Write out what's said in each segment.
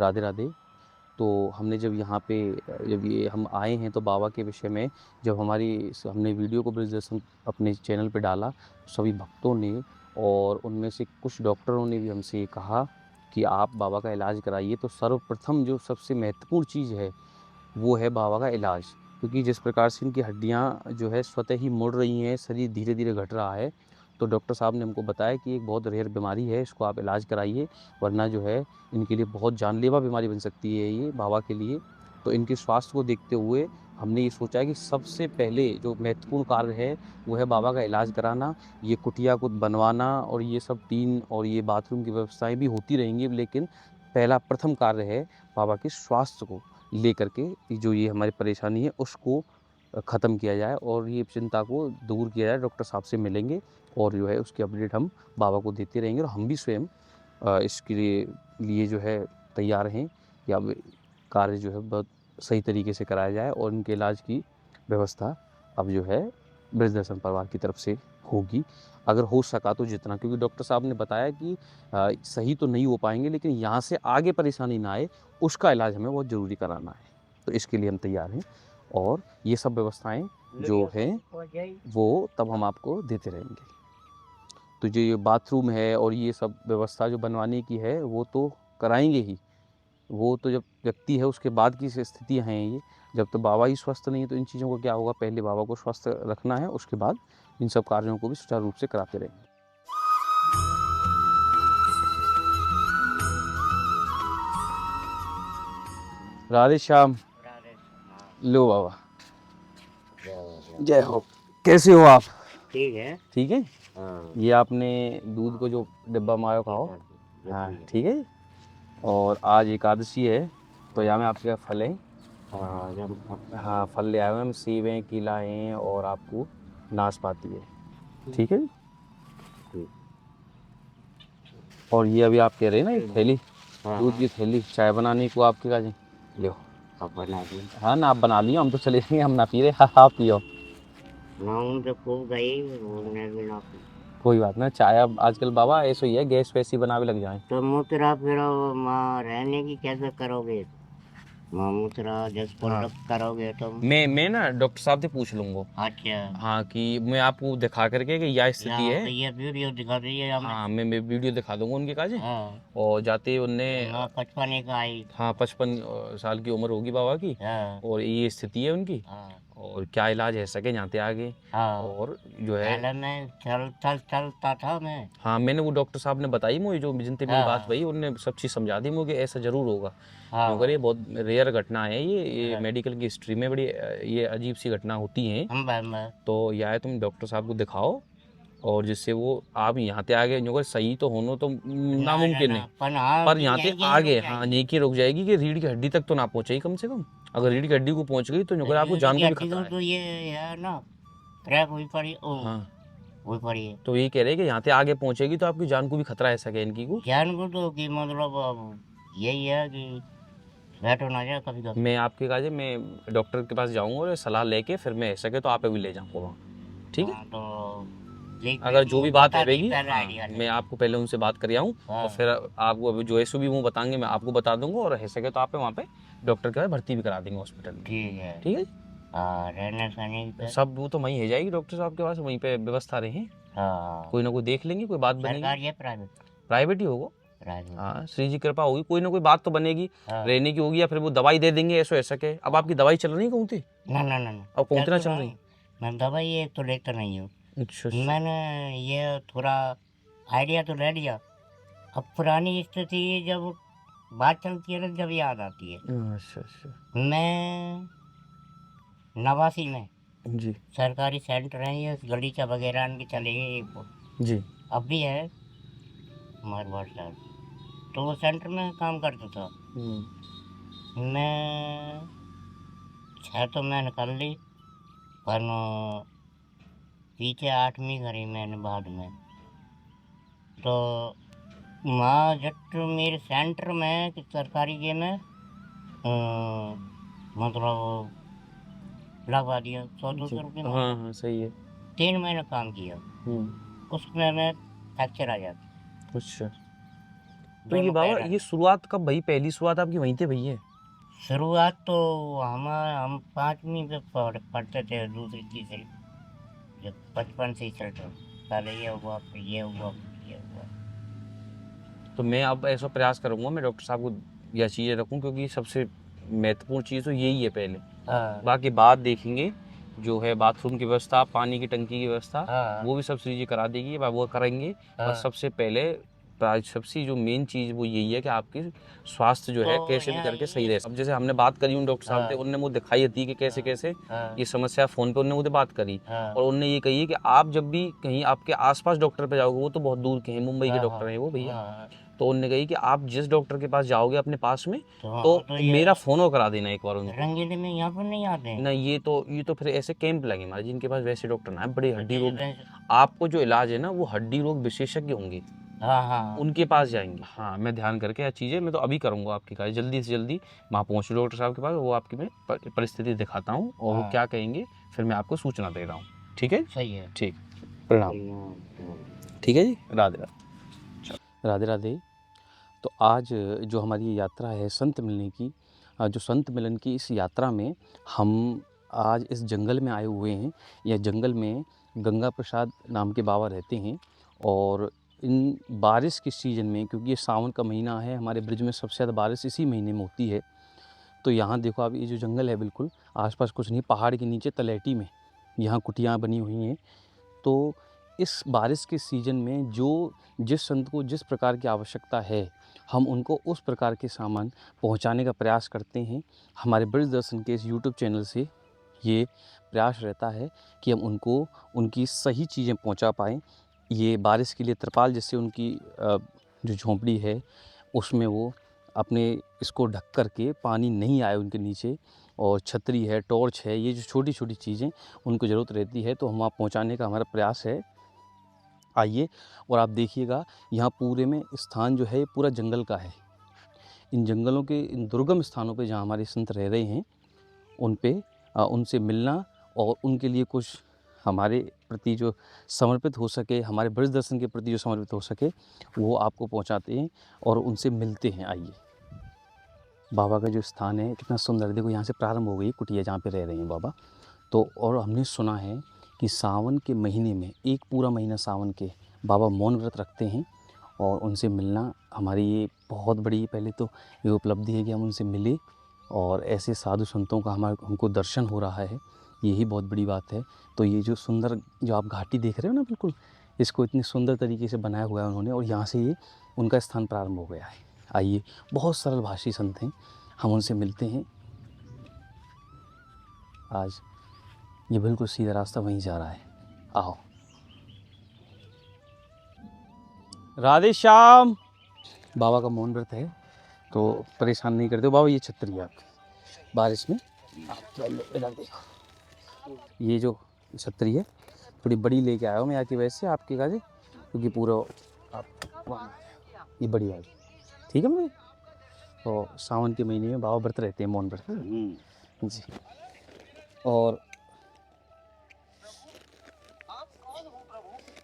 राधे राधे। तो हमने जब यहाँ पे जब ये हम आए हैं तो बाबा के विषय में जब हमने वीडियो को ब्रज दर्शन अपने चैनल पे डाला, सभी भक्तों ने और उनमें से कुछ डॉक्टरों ने भी हमसे ये कहा कि आप बाबा का इलाज कराइए। तो सर्वप्रथम जो सबसे महत्वपूर्ण चीज़ है वो है बाबा का इलाज, क्योंकि जिस प्रकार से इनकी हड्डियाँ जो है स्वतः ही मुड़ रही हैं, शरीर धीरे धीरे घट रहा है। तो डॉक्टर साहब ने हमको बताया कि एक बहुत रेयर बीमारी है, इसको आप इलाज कराइए, वरना जो है इनके लिए बहुत जानलेवा बीमारी बन सकती है ये बाबा के लिए। तो इनके स्वास्थ्य को देखते हुए हमने ये सोचा कि सबसे पहले जो महत्वपूर्ण कार्य है वो है बाबा का इलाज कराना। ये कुटिया को बनवाना और ये सब टीन और ये बाथरूम की व्यवस्थाएं भी होती रहेंगी, लेकिन पहला प्रथम कार्य है बाबा के स्वास्थ्य को लेकर के जो ये हमारी परेशानी है उसको ख़त्म किया जाए और ये चिंता को दूर किया जाए। डॉक्टर साहब से मिलेंगे और जो है उसकी अपडेट हम बाबा को देते रहेंगे और हम भी स्वयं इसके लिए जो है तैयार हैं कि अब कार्य जो है बहुत सही तरीके से कराया जाए और इनके इलाज की व्यवस्था अब जो है ब्रज दर्शन परिवार की तरफ से होगी, अगर हो सका तो जितना, क्योंकि डॉक्टर साहब ने बताया कि सही तो नहीं हो पाएंगे लेकिन यहाँ से आगे परेशानी ना आए उसका इलाज हमें बहुत ज़रूरी कराना है। तो इसके लिए हम तैयार हैं और ये सब व्यवस्थाएं जो हैं वो तब हम आपको देते रहेंगे। तो जो ये बाथरूम है और ये सब व्यवस्था जो बनवाने की है वो तो कराएंगे ही, वो तो जब व्यक्ति है उसके बाद की स्थितियाँ हैं ये। जब तो बाबा ही स्वस्थ नहीं है तो इन चीज़ों को क्या होगा, पहले बाबा को स्वस्थ रखना है, उसके बाद इन सब कार्यों को भी सुचारू रूप से कराते रहेंगे। राधे श्याम। लो बाबा, जय हो। कैसे हो आप? ठीक है। ठीक है। हाँ, ये आपने दूध को जो डिब्बा मायो खाओ। हाँ ठीक है। और आज एकादशी है तो यहाँ में आपके फल है। हाँ फल ले आए हुए हम, सेब हैं, केला हैं और आपको नाशपाती है। ठीक है जी। और ये अभी आप कह रहे हैं ना, ये थैली दूध की थैली चाय बनाने को आपके का जी लो। अब बना दी हाँ ना, आप बना लियो, हम तो चले जाएंगे, हम ना पी रहे। हाँ आप पियो। ना, तो खूब गई उन्होंने भी ना पी। कोई बात ना, चाय अब आजकल बाबा ऐसा ही है, गैस वैसी बनावे लग जाए। तो मुतरा फिर माँ रहने की कैसे करोगे? माँ मुतरा जस हाँ पलट करोगे तुम? मैं ना डॉक्टर साहब से पूछ लूंगा। अच्छा। हाँ कि मैं आपको दिखा करके कि यह स्थिति यहाँ है। तो ये वीडियो दिखा रही है हमें। हाँ मैं वीडियो दिखा दूंगा उनके काजे। हाँ, और जाते उनने माँ 55 का आई। हाँ 55 साल की उम्र होगी बाबा की हाँ और ये स्थिति है उनकी हाँ और क्या इलाज है सके जानते आगे। हाँ। और जो है पहले मैं चलता था मैं। हाँ मैंने वो डॉक्टर साहब ने बताई मुझे, जो जिनसे मेरी बात हाँ हुई उनने सब चीज़ समझा दी मुझे, ऐसा ज़रूर होगा। क्योंकि ये हाँ बहुत रेयर घटना है, ये हाँ। मेडिकल की हिस्ट्री में बड़ी ये अजीब सी घटना होती हैं। हम तो या है तुम डॉक्टर साहब को दिखाओ और जिससे वो आप यहाँ पे आगे जो सही तो होना तो ना ना नामुमकिन ना, है, पर हाँ पर कि यहाँ पे यही रुक आगे हाँ जाएगी। नेकी रुक जाएगी कि रीढ़ की हड्डी तक तो ना पहुँचेगी कम से कम। अगर रीढ़ की हड्डी को पहुँच गई तो जो आपको रीढ़ जान की को भी हड्डी खतरा को है। तो ये है ना, क्रैक हुई पड़ी ओ, हाँ हुई पड़ी है। तो यही कह रहे हैं कि यहाँ पे आगे पहुँचेगी तो आपकी जान को भी खतरा है सके इनकी को। ज्ञान को तो कि मतलब अब यही है कि बैठो ना जाए कभी कभी। मैं आपके काजे मैं डॉक्टर के पास जाऊँगा और सलाह लेके फिर मैं सके तो आप भी ले जाऊँगा वहाँ। ठीक है। हाँ तो देख अगर जो भी बात है बता दी बेगी पहले हाँ आइडिया मैं नहीं। आपको पहले उनसे बात कर आऊँ और हाँ फिर आपको अभी जो ऐसे भी वो बताएंगे मैं आपको बता दूंगा और रह सके तो आप वहाँ पे डॉक्टर के पास भर्ती भी करा देंगे हॉस्पिटल में। ठीक है। ठीक है। हाँ रहने सहने की सब वो तो वहीं हो जाएगी डॉक्टर साहब के पास, वहीं पे व्यवस्था रहे, हाँ। कोई ना कोई देख लेंगे, कोई बात बनेगी। सरकारी है प्राइवेट? प्राइवेट ही होगा। प्राइवेट। हाँ श्री जी कृपा होगी, कोई ना कोई बात तो बनेगी हाँ। रहने की होगी, या फिर वो दवाई दे देंगे ऐसा ऐसा के। अब आपकी दवाई चल रही कहूँ थी ना ना ना ना, अब कौन चल ना तो चल रहा रही। हूँ। मैं दवाई ये तो लेता नहीं हूँ। अच्छा अच्छा मैंने ये थोड़ा आइडिया तो ले लिया। अब पुरानी स्थिति जब बात चलती है ना जब याद आती है। अच्छा अच्छा मैं 89 में जी सरकारी सेंटर है ये गलीचा वगैरह इनके चले गए एक वो। जी अब भी है हमारे पास सर। तो वो सेंटर में काम करता था मैं। छः तो मैं निकाल ली, पर पीछे 8वीं करी मैंने बाद में। तो वहाँ जट मेरे सेंटर में कि सरकारी के में मतलब लगवा दिया 100-200 रुपये हाँ महीना। हाँ सही है। 3 महीने काम किया, उसमें मैं फ्रैक्चर आ जाता। अच्छा तो ये दोनों बाबा पैर। ये शुरुआत कब भई, पहली शुरुआत आपकी वहीं से भई है? शुरुआत तो हम 5वीं में पढ़ते थे, दूसरी तीसरी, जब बचपन से ही चलता पहले ये हुआ फिर ये हुआ फिर ये हुआ। तो मैं अब ऐसा प्रयास करूँगा, मैं डॉक्टर साहब को यह चीज़ें रखूँ, क्योंकि सबसे महत्वपूर्ण चीज़ तो यही है पहले। हाँ बाकी बाद देखेंगे, जो है बाथरूम की व्यवस्था, पानी की टंकी की व्यवस्था, हाँ वो भी सब चीज़ें करा देगी, वो करेंगे। और हाँ। सबसे पहले सबसे जो मेन चीज़ वो यही है कि आपकी स्वास्थ्य जो है तो कैसे भी यहाँ करके सही ये। रहे। अब जैसे हमने बात करी उन डॉक्टर साहब से, हाँ उनने वो दिखाई थी कि कैसे कैसे हाँ ये समस्या, फ़ोन पे उन्होंने मुझे बात करी। हाँ और उन्होंने ये कही है कि आप जब भी कहीं आपके आसपास डॉक्टर पे जाओगे, वो तो बहुत दूर के हैं, मुंबई के हाँ डॉक्टर हाँ हैं वो भैया। हाँ। तो उन्होंने कही कि आप जिस डॉक्टर के पास जाओगे अपने पास में, तो तो ये मेरा फ़ोन करा देना एक बार उनको। रंगीले में यहाँ पर नहीं आते हैं। ना ये तो फिर ऐसे कैंप लगे हमारे, जिनके पास वैसे डॉक्टर ना है, बड़े हड्डी रोग, रेजिडेंस। आपको जो इलाज है ना वो हड्डी रोग विशेषज्ञ होंगे, हाँ हाँ उनके पास जाएंगे। हाँ, मैं ध्यान करके यह चीज़ें मैं तो अभी करूँगा आपकी कार्य, जल्दी से जल्दी वहाँ पहुँचूँ डॉक्टर साहब के पास, वो आपकी मैं परिस्थिति दिखाता हूँ और वो हाँ। क्या कहेंगे फिर मैं आपको सूचना दे रहा हूँ। ठीक है? सही है। ठीक, प्रणाम। ठीक है जी, राधे राधे। राधे राधे। तो आज जो हमारी ये यात्रा है संत मिलने की, जो संत मिलन की इस यात्रा में हम आज इस जंगल में आए हुए हैं। यह जंगल में गंगा प्रसाद नाम के बाबा रहते हैं। और इन बारिश के सीज़न में, क्योंकि ये सावन का महीना है, हमारे ब्रिज में सबसे ज़्यादा बारिश इसी महीने में होती है। तो यहाँ देखो आप, ये जो जंगल है बिल्कुल आसपास कुछ नहीं, पहाड़ के नीचे तलहटी में यहाँ कुटियाँ बनी हुई हैं। तो इस बारिश के सीज़न में जो जिस संत को जिस प्रकार की आवश्यकता है, हम उनको उस प्रकार के सामान पहुंचाने का प्रयास करते हैं। हमारे ब्रज दर्शन के इस यूट्यूब चैनल से ये प्रयास रहता है कि हम उनको उनकी सही चीज़ें पहुंचा पाएँ। ये बारिश के लिए तिरपाल, जिससे उनकी जो झोंपड़ी है उसमें वो अपने इसको ढक कर के पानी नहीं आए उनके नीचे, और छतरी है, टॉर्च है, ये जो छोटी-छोटी चीज़ें उनको ज़रूरत रहती है, तो हम वहाँ पहुँचाने का हमारा प्रयास है। आइए और आप देखिएगा, यहाँ पूरे में स्थान जो है ये पूरा जंगल का है। इन जंगलों के इन दुर्गम स्थानों पे जहाँ हमारे संत रह रहे हैं, उन पे उनसे मिलना और उनके लिए कुछ हमारे प्रति जो समर्पित हो सके, हमारे ब्रज दर्शन के प्रति जो समर्पित हो सके, वो आपको पहुँचाते हैं और उनसे मिलते हैं। आइए, बाबा का जो स्थान है कितना सुंदर, देखो यहाँ से प्रारंभ हो गई कुटिया जहाँ पे रह रहे हैं बाबा। तो और हमने सुना है कि सावन के महीने में, एक पूरा महीना सावन के, बाबा मौन व्रत रखते हैं। और उनसे मिलना हमारी ये बहुत बड़ी, पहले तो ये उपलब्धि है कि हम उनसे मिले और ऐसे साधु संतों का हमको दर्शन हो रहा है, यही बहुत बड़ी बात है। तो ये जो सुंदर जो आप घाटी देख रहे हो ना, बिल्कुल इसको इतनी सुंदर तरीके से बनाया हुआ है उन्होंने, और यहाँ से ये उनका स्थान प्रारंभ हो गया है। आइए, बहुत सरल भाषी संत हैं, हम उनसे मिलते हैं। आज ये बिल्कुल सीधा रास्ता वहीं जा रहा है, आओ। राधे श्याम। बाबा का मौन व्रत है, तो परेशान नहीं करते हो बाबा। ये छतरी है आपकी बारिश में, आप इधर देखो, ये जो छतरी है थोड़ी बड़ी लेके आया हूँ मैं आके वैसे आपके काजे, क्योंकि पूरा आप ये बड़ी आ, ठीक है। मैं तो सावन के महीने में बाबा व्रत रहते हैं, मौन व्रत जी। और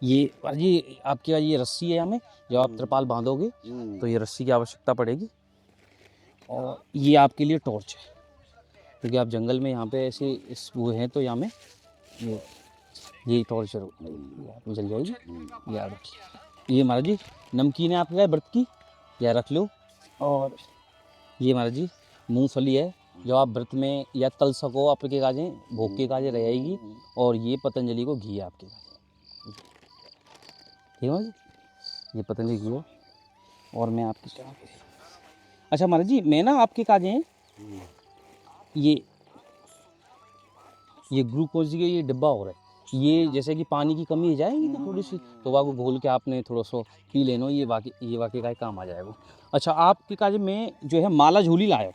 ये आपके पास ये रस्सी है, हमें जब आप त्रिपाल बांधोगे तो ये रस्सी की आवश्यकता पड़ेगी। और ये आपके लिए टॉर्च है, क्योंकि आप जंगल में यहाँ पे ऐसे इस वो हैं, तो यहाँ में ये टॉर्च जल जाएगी। याद रखिए। ये महाराज जी नमकीन है आपके व्रत की, या रख लो। और ये महाराज जी मूँगफली है, जो आप व्रत में या तल सको, आपके काजें भोग के काजें रहेगी। और ये पतंजलि को घी है आपके काजे, ठीक है जी, ये पतंजलि घी है। और मैं आपकी क्या, अच्छा महाराज जी, मैं ना आपके काजे हैं, ये ग्लूकोज के ये डिब्बा हो रहा है, ये जैसे कि पानी की कमी हो जाएगी ना थोड़ी सी, तो वहाँ को घोल के आपने थोड़ा सा पी लेना, ये वाकई का काम आ जाएगा। अच्छा, आपके काजे में जो है माला झोली लाया,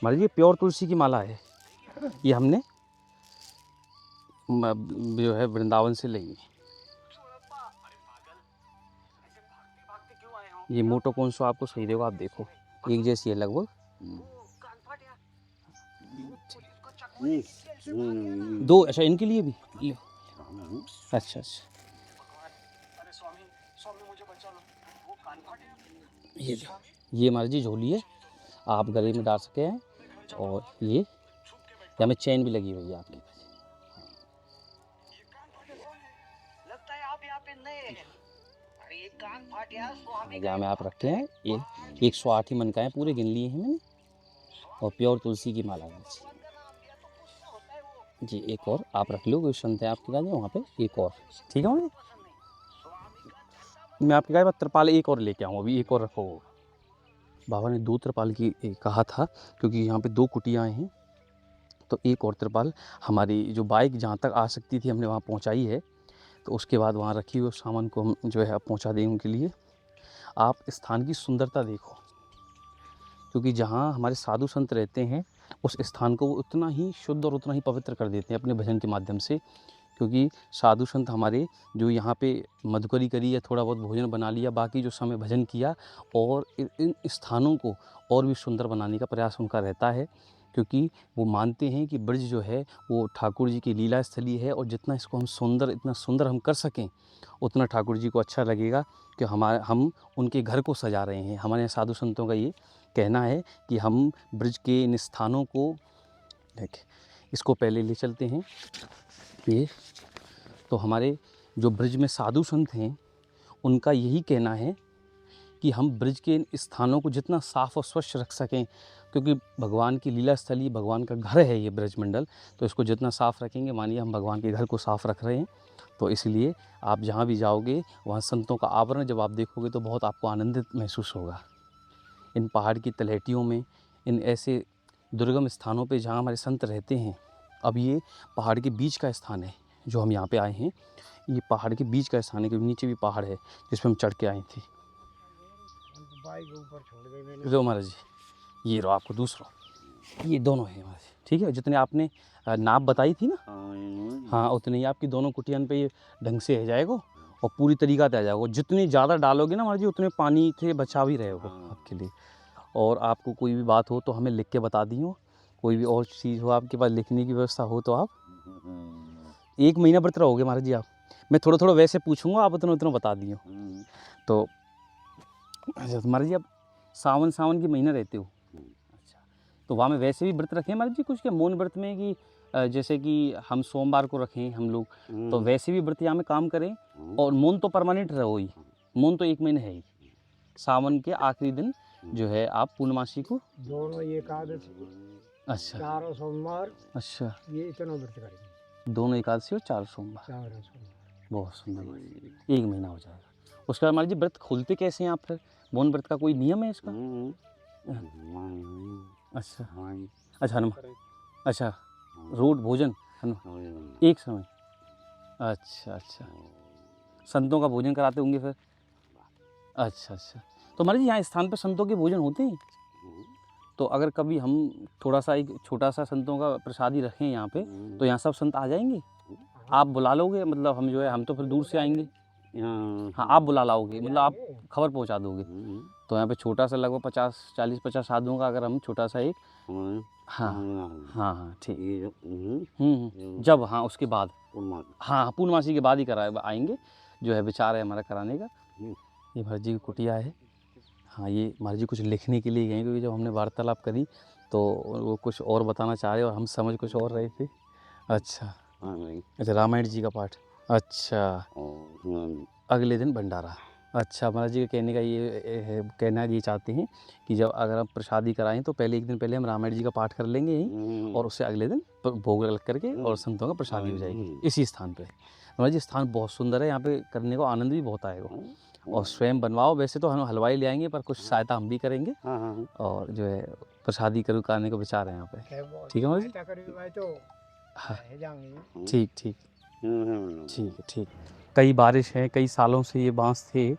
महाराज जी प्योर तुलसी की माला है, ये हमने जो है वृंदावन से ली। ये मोटो कौन सा आपको सही देगा, आप देखो एक जैसी है लगभग। दो, अच्छा इनके लिए भी अच्छा अच्छा, ये जो ये महाराज जी झोली है, आप गले में डाल सके हैं। और ये यहाँ में चेन भी लगी हुई है आपके पास। लगता है आप यहाँ पे नए हैं। अरे ये कान फाट गया, स्वामी यहाँ में आप रखे हैं ये 108 ही मन का है, पूरे गिन लिए हैं मैंने। और प्योर तुलसी की माला है जी। एक और आप रख लो, कोई संत है आपके पास वहाँ पे, एक और ठीक है मुझे। मैं आपके पास त्रिपाल एक और लेके आऊँ, अभी एक और रखो। बाबा ने 2 त्रिपाल की कहा था, क्योंकि यहाँ पे 2 कुटियाँ हैं, तो एक और त्रिपाल हमारी जो बाइक जहाँ तक आ सकती थी हमने वहाँ पहुँचाई है। तो उसके बाद वहाँ रखी हुई सामान को हम जो है पहुँचा दें उनके लिए। आप स्थान की सुंदरता देखो, क्योंकि जहाँ हमारे साधु संत रहते हैं उस स्थान को वो उतना ही शुद्ध और उतना ही पवित्र कर देते हैं अपने भजन के माध्यम से। क्योंकि साधु संत हमारे जो यहाँ पे मधुकरी करी या थोड़ा बहुत भोजन बना लिया, बाकी जो समय भजन किया, और इन स्थानों को और भी सुंदर बनाने का प्रयास उनका रहता है। क्योंकि वो मानते हैं कि ब्रज जो है वो ठाकुर जी की लीला स्थली है, और जितना इसको हम सुंदर, इतना सुंदर हम कर सकें, उतना ठाकुर जी को अच्छा लगेगा कि हम उनके घर को सजा रहे हैं। हमारे साधु संतों का ये कहना है कि हम ब्रज के इन स्थानों को देखिए, इसको पहले ले चलते हैं। ये तो हमारे जो ब्रज में साधु संत हैं उनका यही कहना है कि हम ब्रज के इन स्थानों को जितना साफ़ और स्वच्छ रख सकें, क्योंकि भगवान की लीला स्थली, भगवान का घर है ये ब्रज मंडल, तो इसको जितना साफ़ रखेंगे, मानिए हम भगवान के घर को साफ़ रख रहे हैं। तो इसलिए आप जहाँ भी जाओगे वहाँ संतों का आवरण जब आप देखोगे तो बहुत आपको आनंदित महसूस होगा। इन पहाड़ की तलहटियों में, इन ऐसे दुर्गम स्थानों पे जहाँ हमारे संत रहते हैं। अब ये पहाड़ के बीच का स्थान है जो हम यहाँ पे आए हैं, ये पहाड़ के बीच का स्थान है, क्योंकि नीचे भी पहाड़ है जिस पे हम चढ़ के आए थे। लो महाराज जी, ये रो आपको दूसरा, ये दोनों है महाराज, ठीक है। जितने आपने नाप बताई थी ना, हाँ उतने ही आपकी दोनों कुटियान पे ये ढंग से है जाएगा, और पूरी तरीका से आ जाएगा। जितनी ज़्यादा डालोगे ना महाराज जी, उतने पानी से बचा भी रहेगा आपके लिए। और आपको कोई भी बात हो तो हमें लिख के बता दियो, कोई भी और चीज़ हो आपके पास लिखने की व्यवस्था हो तो आप 1 महीना व्रत रहोगे महाराज जी आप। मैं थोड़ा थोड़ा वैसे पूछूंगा, आप उतना उतना बता दियो। तो अच्छा महाराज जी, आप सावन के महीना रहते हो, अच्छा, तो वहाँ में वैसे भी व्रत रखें महाराज जी कुछ, क्या मौन व्रत में कि जैसे कि हम सोमवार को रखें हम लोग, तो वैसे भी व्रत यहाँ में काम करें? और मौन तो परमानेंट रहो ही, मौन तो 1 महीने है ही। सावन के आखिरी दिन जो है आप पूर्णमासी को दोनों एकादशी, अच्छा 4 सोमवार, अच्छा, ये इतना व्रत करेंगे। दोनों एकादशी और 4 सोमवार, 4 सोमवार बहुत सुंदर, 1 महीना हो जाएगा। उसके बाद महाराज जी व्रत खोलते कैसे हैं आप फिर? मौन व्रत का कोई नियम है इसका? अच्छा अच्छा, हनुमान, अच्छा रोट भोजन हनुमान एक समय, अच्छा अच्छा, संतों का भोजन कराते होंगे फिर? अच्छा अच्छा, तो महाराज जी यहाँ स्थान पर संतों के भोजन होते हैं? तो अगर कभी हम थोड़ा सा एक छोटा सा संतों का प्रसादी रखें यहाँ पे, तो यहाँ सब संत आ जाएंगे? आप बुला लोगे? मतलब हम जो है, हम तो फिर दूर से आएंगे। हाँ आप बुला लाओगे, मतलब आप खबर पहुँचा दोगे। तो यहाँ पे छोटा सा लगभग 40-50 साधुओं का अगर हम छोटा सा एक, हाँ हाँ हाँ ठीक, जब हाँ उसके बाद, हाँ पूर्णमासी के बाद ही करा आएंगे, जो है विचार है हमारा कराने का। ये महाराज जी की कुटिया है। हाँ ये महाराज जी कुछ लिखने के लिए गए, क्योंकि जब हमने वार्तालाप करी तो वो कुछ और बताना चाह रहे और हम समझ कुछ और रहे थे। अच्छा अच्छा, रामायण जी का पाठ, अच्छा अगले दिन भंडारा। अच्छा महाराज जी के कहने का ये कहना ये चाहते हैं कि जब अगर हम प्रसादी कराएं तो पहले 1 दिन पहले हम रामायण जी का पाठ कर लेंगे यहीं, और उससे अगले दिन भोग लग करके और संतों का प्रसादी हो जाएगी इसी स्थान पे। महाराज जी स्थान बहुत सुंदर है, यहाँ पे करने को आनंद भी बहुत आएगा। और स्वयं बनवाओ, वैसे तो हम हलवाई ले आएंगे, पर कुछ सहायता हम भी करेंगे, और जो है प्रसादी कराने को विचार है यहाँ पे। ठीक है महाराज जी, हाँ ठीक ठीक ठीक है ठीक। कई बारिश है, कई सालों से ये बांस थे,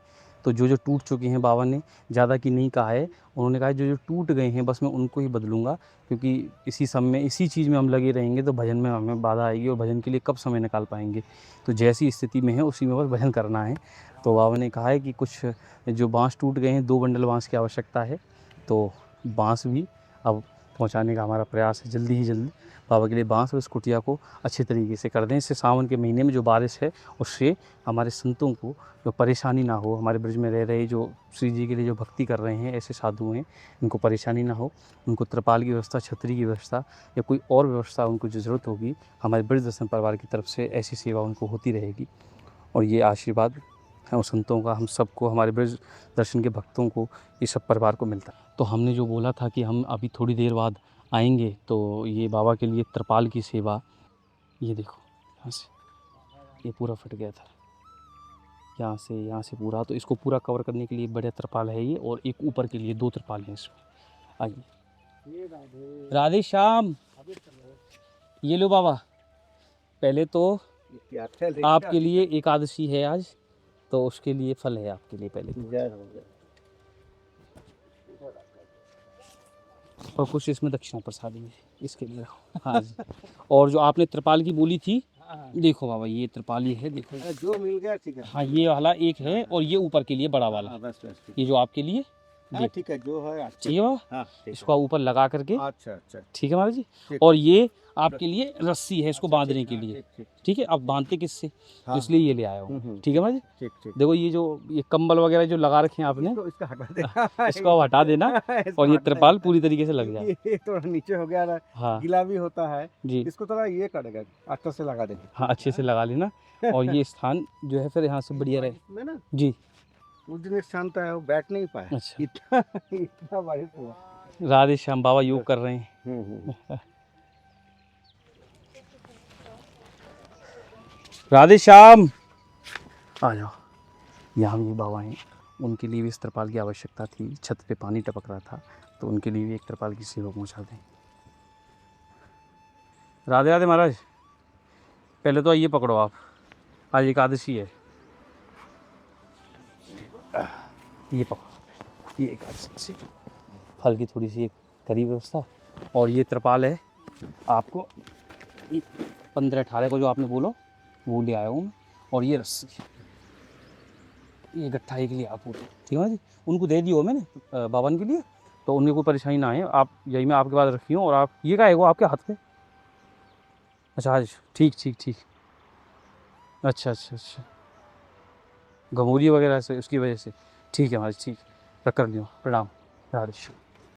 तो जो टूट चुके हैं, बाबा ने ज़्यादा की नहीं कहा है, उन्होंने कहा जो टूट गए हैं बस मैं उनको ही बदलूंगा, क्योंकि इसी समय इसी चीज़ में हम लगे रहेंगे तो भजन में हमें बाधा आएगी, और भजन के लिए कब समय निकाल पाएंगे। तो जैसी स्थिति में है उसी में बस भजन करना है। तो बाबा ने कहा है कि कुछ जो बाँस टूट गए हैं, 2 बंडल बाँस की आवश्यकता है, तो बाँस भी अब पहुंचाने का हमारा प्रयास है। जल्दी ही जल्दी बाबा के लिए बांस और इस कुटिया को अच्छे तरीके से कर दें। इससे सावन के महीने में जो बारिश है उससे हमारे संतों को जो परेशानी ना हो, हमारे ब्रज में रह रहे जो श्री जी के लिए जो भक्ति कर रहे हैं ऐसे साधु हैं, इनको परेशानी ना हो। उनको त्रिपाल की व्यवस्था, छतरी की व्यवस्था या कोई और व्यवस्था उनको जो ज़रूरत होगी, हमारे ब्रज दर्शन परिवार की तरफ से ऐसी सेवा उनको होती रहेगी। और ये आशीर्वाद हम संतों का, हम सबको, हमारे ब्रज दर्शन के भक्तों को, ये सब परिवार को मिलता है। तो हमने जो बोला था कि हम अभी थोड़ी देर बाद आएंगे, तो ये बाबा के लिए त्रिपाल की सेवा, ये देखो यहाँ से ये पूरा फट गया था, यहाँ से पूरा, तो इसको पूरा कवर करने के लिए बड़ा त्रिपाल है ये, और एक ऊपर के लिए 2 त्रिपाल हैं इसमें। आइए, राधे श्याम, ये लो बाबा। पहले तो आपके लिए एकादशी है आज, तो उसके लिए फल है आपके लिए पहले तो। और कुछ इसमें दक्षिणा प्रसादी है, इसके लिए रखो। हाँ जी। और जो आपने त्रिपाल की बोली थी, देखो बाबा ये त्रिपाल ये है, देखो जो मिल गया ठीक है। हाँ ये वाला एक है, और ये ऊपर के लिए बड़ा वाला, बस ये जो आपके लिए ठीक है, जो है चाहिए बाबा, इसको ऊपर लगा करके, अच्छा ठीक है महाराज जी। ठीक। और ये आपके लिए रस्सी है इसको बांधने के लिए, ठीक है। अब बांधते किससे, तो इसलिए ये ले आया हूँ, ठीक है महाराज जी। ठीक। देखो ये जो ये कंबल वगैरह जो लगा रखे हैं आपने, इसको हटा देना, इसको अब हटा देना, और ये त्रिपाल पूरी तरीके से लग जाए। ये थोड़ा नीचे हो गया ना, हाँ गीला भी होता है जी, इसको थोड़ा ये करेगा, अच्छा से लगा देंगे। हाँ अच्छे से लगा लेना। और ये स्थान जो है फिर यहाँ से बढ़िया रहे मैं ना जी। उस दिन एक शांत है, वो बैठ नहीं पाया, अच्छा, इतना बारिश हुआ। राधे श्याम, बाबा योग कर रहे हैं। राधे श्याम, आ जाओ। यहाँ भी बाबा हैं, उनके लिए भी इस त्रिपाल की आवश्यकता थी, छत पे पानी टपक रहा था, तो उनके लिए भी एक त्रिपाल की सेवा पहुँचा दें। राधे राधे महाराज। पहले तो ये पकड़ो आप, आज एकादशी है, ये पकड़ो, ये एकादशी फल की थोड़ी सी एक करी व्यवस्था। और ये त्रिपाल है आपको 15-18 को जो आपने बोलो वो ले आया हूँ मैं। और ये रस्सी, ये गट्ठा एक लिया आप, ठीक है जी। उनको दे दियो मैंने बावन के लिए, तो उन्हें कोई परेशानी ना आए। आप यही मैं आपके पास रखी हूँ। और आप ये क्या है वो आपके हाथ पे, अच्छा आज ठीक। अच्छा, घमौरी वगैरह से उसकी वजह से, ठीक है महाराज, ठीक, रख कर लियो। प्रणाम, राधे।